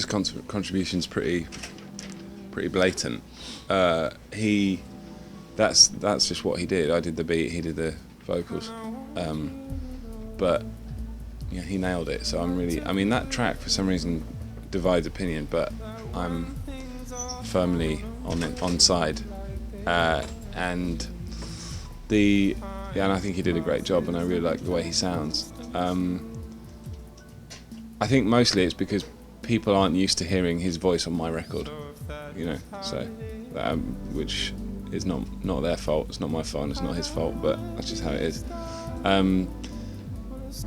Travis's contribution's pretty blatant. That's just what he did. I did the beat, he did the vocals, but yeah, he nailed it. So that track for some reason divides opinion, but I'm firmly on side, and I think he did a great job, and I really like the way he sounds. I think mostly it's because people aren't used to hearing his voice on my record, so which is not their fault. It's not my fault, and it's not his fault, but that's just how it is.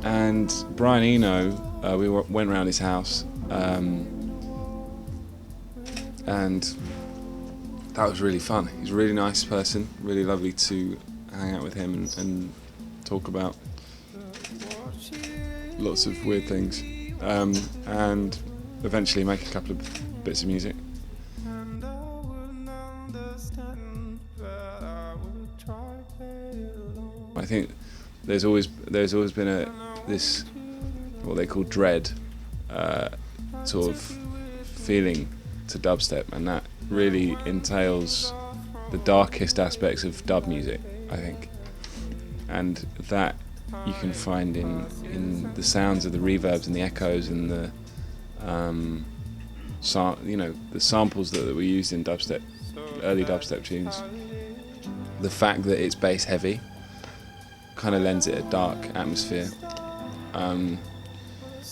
And Brian Eno, we went round his house, and that was really fun. He's a really nice person, really lovely to hang out with him and talk about lots of weird things, and eventually make a couple of bits of music. I think there's always been this what they call dread sort of feeling to dubstep, and that really entails the darkest aspects of dub music, I think, and that you can find in the sounds of the reverbs and the echoes and the the samples that were used in dubstep, early dubstep tunes. The fact that it's bass heavy kind of lends it a dark atmosphere, and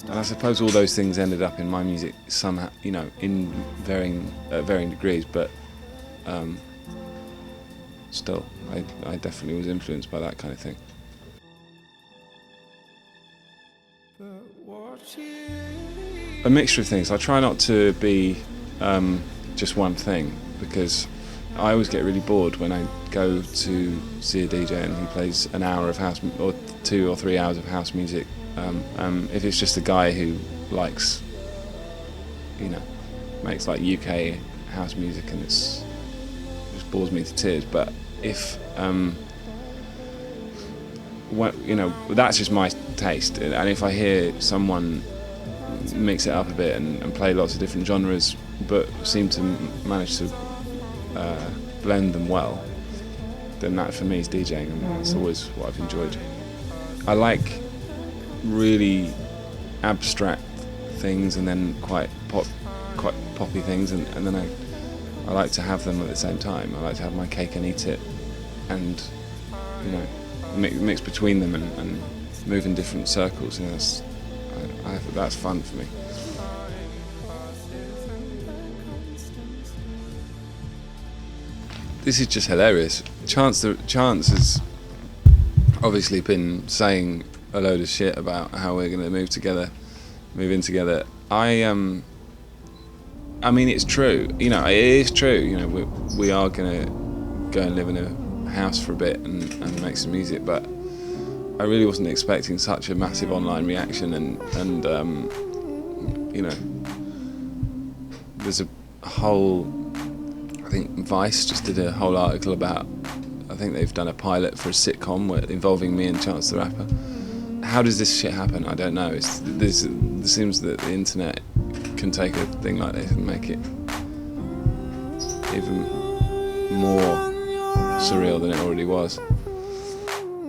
I suppose all those things ended up in my music somehow, in varying degrees, but still, I definitely was influenced by that kind of thing. A mixture of things. I try not to be just one thing, because I always get really bored when I go to see a DJ and he plays an hour of house, or 2 or 3 hours of house music. If it's just a guy who likes, makes like UK house music, and it just bores me to tears. But if that's just my taste, and if I hear someone mix it up a bit and play lots of different genres, but seem to manage to blend them well, then that for me is DJing, and that's always what I've enjoyed. I like really abstract things, and then quite poppy things, and then I like to have them at the same time. I like to have my cake and eat it, and mix between them and move in different circles. That's fun for me. This is just hilarious. Chance has obviously been saying a load of shit about how we're going to move in together. It's true. It is true. We are going to go and live in a house for a bit and make some music, but I really wasn't expecting such a massive online reaction, and there's a whole, I think Vice just did a whole article about, I think they've done a pilot for a sitcom involving me and Chance the Rapper. How does this shit happen? I don't know. It seems that the internet can take a thing like this and make it even more surreal than it already was.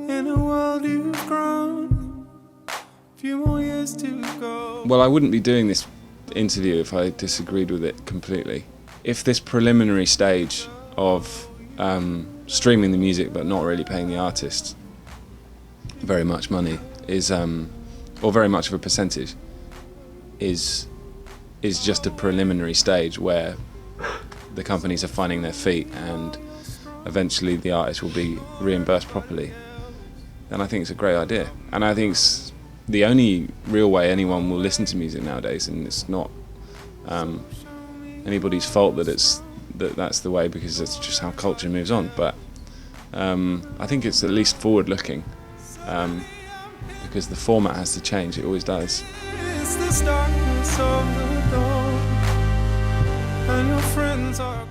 In a world you've grown, few more years to go. Well, I wouldn't be doing this interview if I disagreed with it completely. If this preliminary stage of streaming the music but not really paying the artist very much money is, or very much of a percentage, is just a preliminary stage where the companies are finding their feet and eventually the artist will be reimbursed properly, then I think it's a great idea. And I think it's the only real way anyone will listen to music nowadays, and it's not anybody's fault that's the way, because it's just how culture moves on. But I think it's at least forward-looking, because the format has to change. It always does. It's the darkness of the dawn, and your friends are